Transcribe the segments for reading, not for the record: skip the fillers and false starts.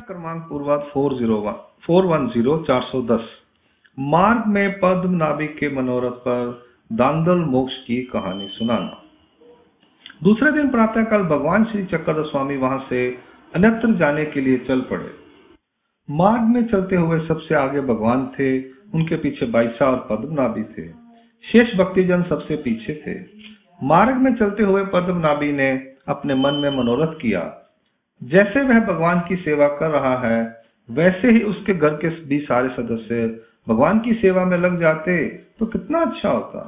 क्रमांक पूर्वाध 410 मार्ग में पद्म नाभिक के मनोरथ पर दांदल मोक्ष की कहानी सुनाना। दूसरे दिन प्रातःकाल भगवान श्री चक्रधर स्वामी वहां से अन्यत्र जाने के लिए चल पड़े। मार्ग में चलते हुए सबसे आगे भगवान थे, उनके पीछे बाईसा और पद्मनाभी थे। शेष भक्तिजन सबसे पीछे थे। मार्ग में चलते हुए पद्मनाभी ने अपने मन में मनोरथ किया, जैसे वह भगवान की सेवा कर रहा है वैसे ही उसके घर के भी सारे सदस्य भगवान की सेवा में लग जाते तो कितना अच्छा होता।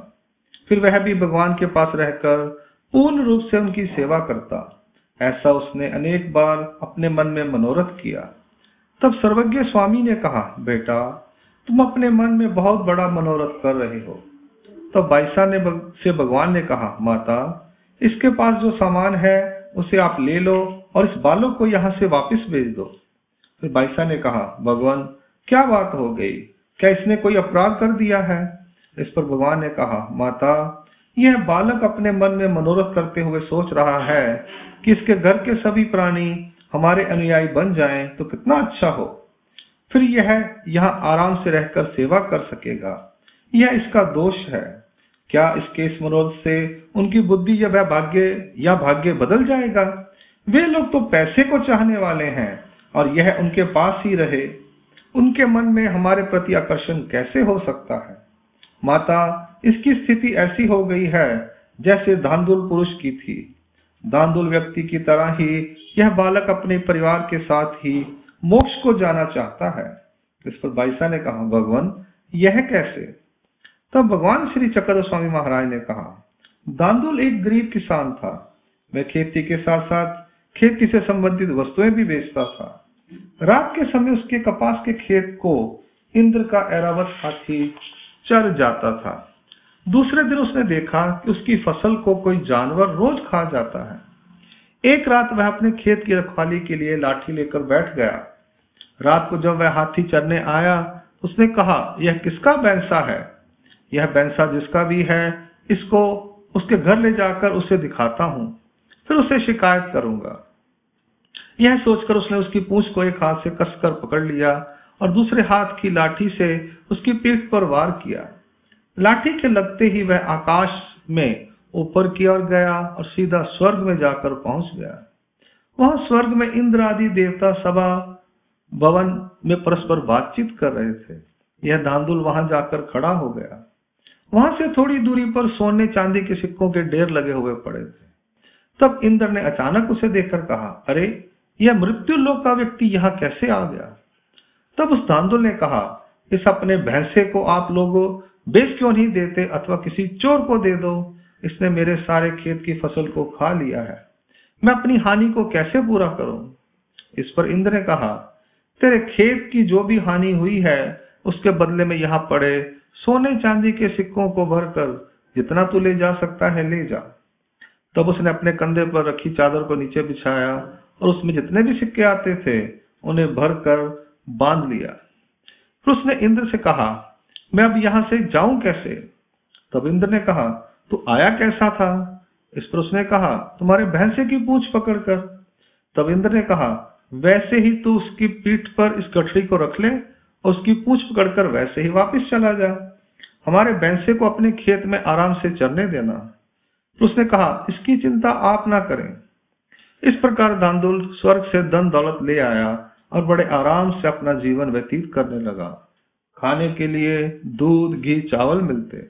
फिर वह भी भगवान के पास रहकर पूर्ण रूप से उनकी सेवा करता। ऐसा उसने अनेक बार अपने मन में मनोरथ किया। तब सर्वज्ञ स्वामी ने कहा, बेटा तुम अपने मन में बहुत बड़ा मनोरथ कर रहे हो। तब बाईसा से भगवान ने कहा, माता इसके पास जो सामान है उसे आप ले लो और इस बालक को यहाँ से वापस भेज दो। फिर बाईसा ने कहा, भगवान क्या बात हो गई, क्या इसने कोई अपराध कर दिया है? इस पर भगवान ने कहा, माता यह बालक अपने मन में मनोरथ करते हुए सोच रहा है कि इसके घर के सभी प्राणी हमारे अनुयायी बन जाएं तो कितना अच्छा हो। फिर यह यहाँ आराम से रहकर सेवा कर सकेगा। यह इसका दोष है। क्या इसके इस मनोरथ से उनकी बुद्धि या भाग्य बदल जाएगा? वे लोग तो पैसे को चाहने वाले हैं और यह उनके पास ही रहे। उनके मन में हमारे प्रति आकर्षण कैसे हो सकता है? माता इसकी स्थिति ऐसी हो गई है जैसे धांधुल पुरुष की थी। धांधुल व्यक्ति की तरह ही यह बालक अपने परिवार के साथ ही मोक्ष को जाना चाहता है। इस पर बाईसा ने कहा, भगवान यह कैसे? तब भगवान श्री चक्रधर स्वामी महाराज ने कहा, धांधुल एक गरीब किसान था। वह खेती के साथ साथ खेती से संबंधित वस्तुएं भी बेचता था। रात के समय उसके कपास के खेत को इंद्र का ऐरावत हाथी चर जाता था। दूसरे दिन उसने देखा कि उसकी फसल को कोई जानवर रोज खा जाता है। एक रात वह अपने खेत की रखवाली के लिए लाठी लेकर बैठ गया। रात को जब वह हाथी चरने आया, उसने कहा, यह किसका बैंसा है? यह बैंसा जिसका भी है, इसको उसके घर ले जाकर उसे दिखाता हूं, फिर उसे शिकायत करूंगा। यह सोचकर उसने उसकी पूंछ को एक हाथ से कसकर पकड़ लिया और दूसरे हाथ की लाठी से उसकी पीठ पर वार किया। लाठी के लगते ही वह आकाश में ऊपर की ओर गया और सीधा स्वर्ग में जाकर पहुंच गया। वहां स्वर्ग में इंद्र आदि देवता सभा भवन में परस्पर बातचीत कर रहे थे। यह धांधुल वहां जाकर खड़ा हो गया। वहां से थोड़ी दूरी पर सोने चांदी के सिक्कों के ढेर लगे हुए पड़े थे। तब इंद्र ने अचानक उसे देखकर कहा, अरे यह मृत्यु लोक का व्यक्ति यहाँ कैसे आ गया? तब उस धांधुल ने कहा, इस अपने भैंसे को आप लोगों बेच क्यों नहीं देते अथवा किसी चोर को दे दो। इसने मेरे सारे खेत की फसल को खा लिया है। मैं अपनी हानि को कैसे पूरा करूं? इस पर इंद्र ने कहा, तेरे खेत की जो भी हानि हुई है उसके बदले में यहाँ पड़े सोने चांदी के सिक्कों को भरकर जितना तू ले जा सकता है ले जा। तब उसने अपने कंधे पर रखी चादर को नीचे बिछाया और उसमें जितने भी सिक्के आते थे उन्हें भरकर बांध लिया। फिर उसने इंद्र से कहा, मैं अब यहां से जाऊं कैसे? तब इंद्र ने कहा, तू आया कैसा था? इस पर उसने कहा, तुम्हारे भैंसे की पूंछ पकड़कर। तब इंद्र ने कहा, वैसे ही तू उसकी पीठ पर इस गठरी को रख ले और उसकी पूंछ पकड़कर वैसे ही वापस चला जा। हमारे भैंसे को अपने खेत में आराम से चरने देना। तो उसने कहा, इसकी चिंता आप ना करें। इस प्रकार धांधुल स्वर्ग से धन दौलत ले आया और बड़े आराम से अपना जीवन व्यतीत करने लगा। खाने के लिए दूध घी चावल मिलते,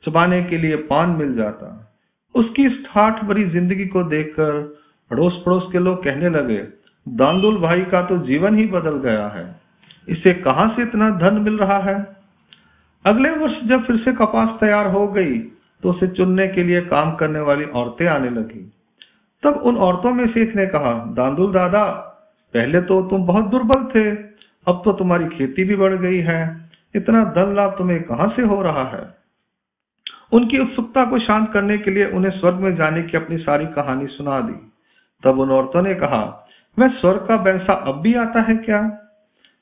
चबाने के लिए पान मिल जाता। उसकी इस ठाठ भरी जिंदगी को देखकर अड़ोस पड़ोस के लोग कहने लगे, धांधुल भाई का तो जीवन ही बदल गया है, इसे कहां से इतना धन मिल रहा है। अगले वर्ष जब फिर से कपास तैयार हो गई तो उसे चुनने के लिए काम करने वाली औरतें आने लगी। तब उन औरतों में से एक ने कहा, धांधुल दादा पहले तो तुम बहुत दुर्बल थे, अब तो तुम्हारी खेती भी बढ़ गई है, इतना धन लाभ तुम्हें कहां से हो रहा है? उनकी उत्सुकता को शांत करने के लिए उन्हें स्वर्ग में जाने की अपनी सारी कहानी सुना दी। तब उन औरतों ने कहा, वह स्वर्ग का बैंसा अब भी आता है क्या?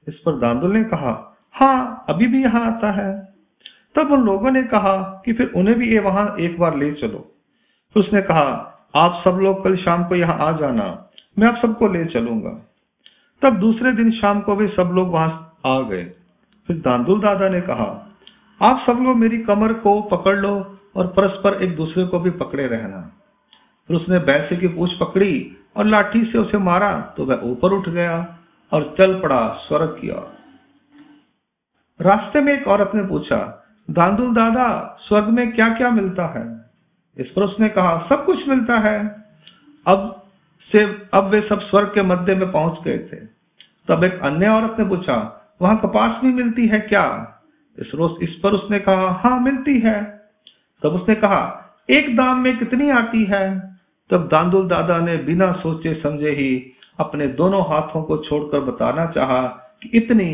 इस पर धांधुल ने कहा, हाँ अभी भी यहाँ आता है। तब उन लोगों ने कहा कि फिर उन्हें भी वहां एक बार ले चलो। फिर उसने कहा, आप सब लोग कल शाम को यहाँ आ जाना, मैं आप सबको ले चलूंगा। तब दूसरे दिन शाम को वे सब लोग वहां आ गए। फिर दांदुल दादा ने कहा, आप सब लोग मेरी कमर को पकड़ लो और परस्पर एक दूसरे को भी पकड़े रहना। फिर उसने भैंसे की पूंछ पकड़ी और लाठी से उसे मारा तो वह ऊपर उठ गया और चल पड़ा स्वर्ग की ओर। रास्ते में एक औरत ने पूछा, दांदुल दादा, स्वर्ग में क्या क्या मिलता है? इस पर उसने कहा, सब कुछ मिलता है। अब वे सब स्वर्ग के मध्य में पहुंच गए थे। तब एक अन्य औरत ने पूछा, वहां कपास भी मिलती है क्या? इस पर उसने कहा, हाँ मिलती है। तब उसने कहा, एक दाम में कितनी आती है? तब दांदुल दादा ने बिना सोचे समझे ही अपने दोनों हाथों को छोड़कर बताना चाहा कि इतनी,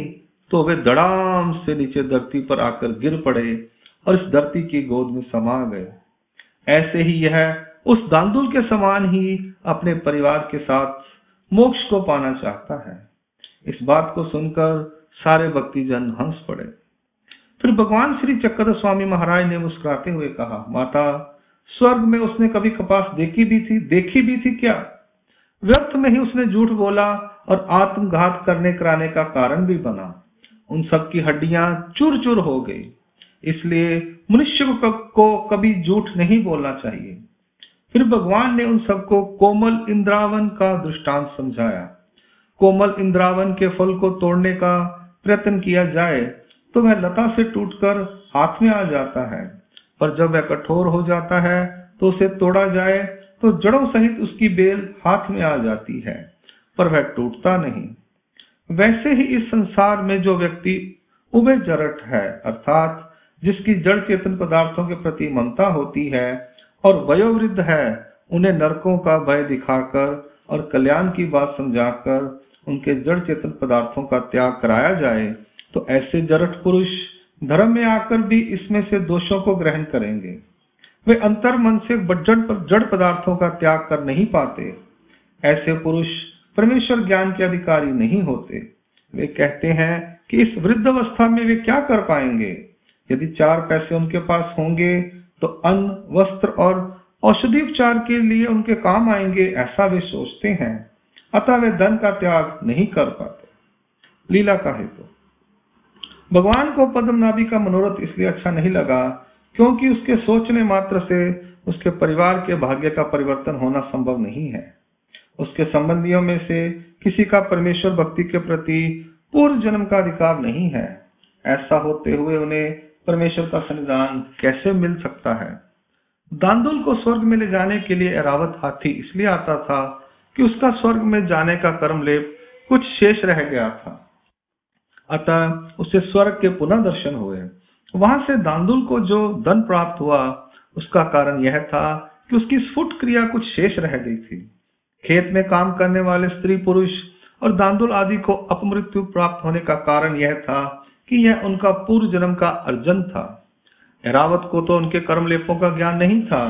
तो वे धड़ाम से नीचे धरती पर आकर गिर पड़े और इस धरती की गोद में समा गए। ऐसे ही यह उस दांदुल के समान ही अपने परिवार के साथ मोक्ष को पाना चाहता है। इस बात को सुनकर सारे भक्तिजन हंस पड़े। फिर भगवान श्री चक्रधर स्वामी महाराज ने मुस्कुराते हुए कहा, माता, स्वर्ग में उसने कभी कपास देखी भी थी क्या? व्यर्थ में ही उसने झूठ बोला और आत्मघात करने कराने का कारण भी बना। उन सब की हड्डियां चूर चूर हो गई। इसलिए मनुष्य को कभी झूठ नहीं बोलना चाहिए। फिर भगवान ने उन सबको कोमल इंद्रावन का दृष्टांत समझाया। कोमल इंद्रावन के फल को तोड़ने का प्रयत्न किया जाए तो वह लता से टूटकर हाथ में आ जाता है, पर जब वह कठोर हो जाता है तो उसे तोड़ा जाए तो जड़ों सहित उसकी बेल हाथ में आ जाती है, पर वह टूटता नहीं। वैसे ही इस संसार में जो व्यक्ति उभय जरट है, अर्थात जिसकी जड़ चेतन पदार्थों के प्रति ममता होती है और वयोवृद्ध है, उन्हें नरकों का भय दिखाकर और कल्याण की बात समझाकर उनके जड़ चेतन पदार्थों का त्याग कराया जाए तो ऐसे जरट पुरुष धर्म में आकर भी इसमें से दोषों को ग्रहण करेंगे। वे अंतर मन से जड़ पदार्थों का त्याग कर नहीं पाते। ऐसे पुरुष परमेश्वर ज्ञान के अधिकारी नहीं होते। वे कहते हैं कि इस वृद्ध अवस्था में वे क्या कर पाएंगे। यदि 4 पैसे उनके पास होंगे तो अन्न, वस्त्र और औषधि उपचार के लिए उनके काम आएंगे, ऐसा वे सोचते हैं। अतः वे धन का त्याग नहीं कर पाते। लीला का हेतु। भगवान को पद्मनाभी का मनोरथ इसलिए अच्छा नहीं लगा क्योंकि उसके सोचने मात्र से उसके परिवार के भाग्य का परिवर्तन होना संभव नहीं है। उसके संबंधियों में से किसी का परमेश्वर भक्ति के प्रति पूर्व जन्म का अधिकार नहीं है। ऐसा होते हुए उन्हें परमेश्वर का सन्निधान कैसे मिल सकता है? दांदुल को स्वर्ग में ले जाने के लिए ऐरावत हाथी इसलिए आता था कि उसका स्वर्ग में जाने का कर्मलेप कुछ शेष रह गया था। अतः उसे स्वर्ग के पुनः दर्शन हुए। वहां से दांदुल को जो धन प्राप्त हुआ उसका कारण यह था कि उसकी स्फुट क्रिया कुछ शेष रह गई थी। खेत में काम करने वाले स्त्री पुरुष और दांदुल आदि को अपमृत्यु प्राप्त होने का कारण यह था कि यह उनका पूर्व जन्म का अर्जन था। ऐरावत को तो उनके कर्मलेपों का ज्ञान नहीं था,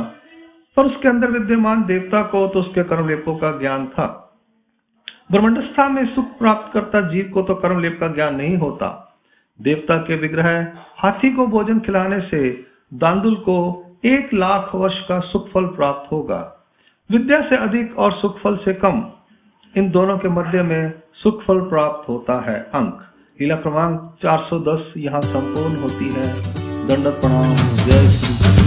पर उसके अंदर विद्यमान देवता को तो उसके कर्मलेपों का ज्ञान था। ब्रह्मंडस्था में सुख प्राप्त करता जीव को तो कर्मलेप का ज्ञान नहीं होता। देवता के विग्रह हाथी को भोजन खिलाने से दांदुल को 1 लाख वर्ष का सुख फल प्राप्त होगा। विद्या से अधिक और सुख फल से कम, इन दोनों के मध्य में सुख फल प्राप्त होता है। अंक लीला क्रमांक 410 यहाँ संपूर्ण होती है। दंडवत प्रणाम। जय श्री कृष्ण।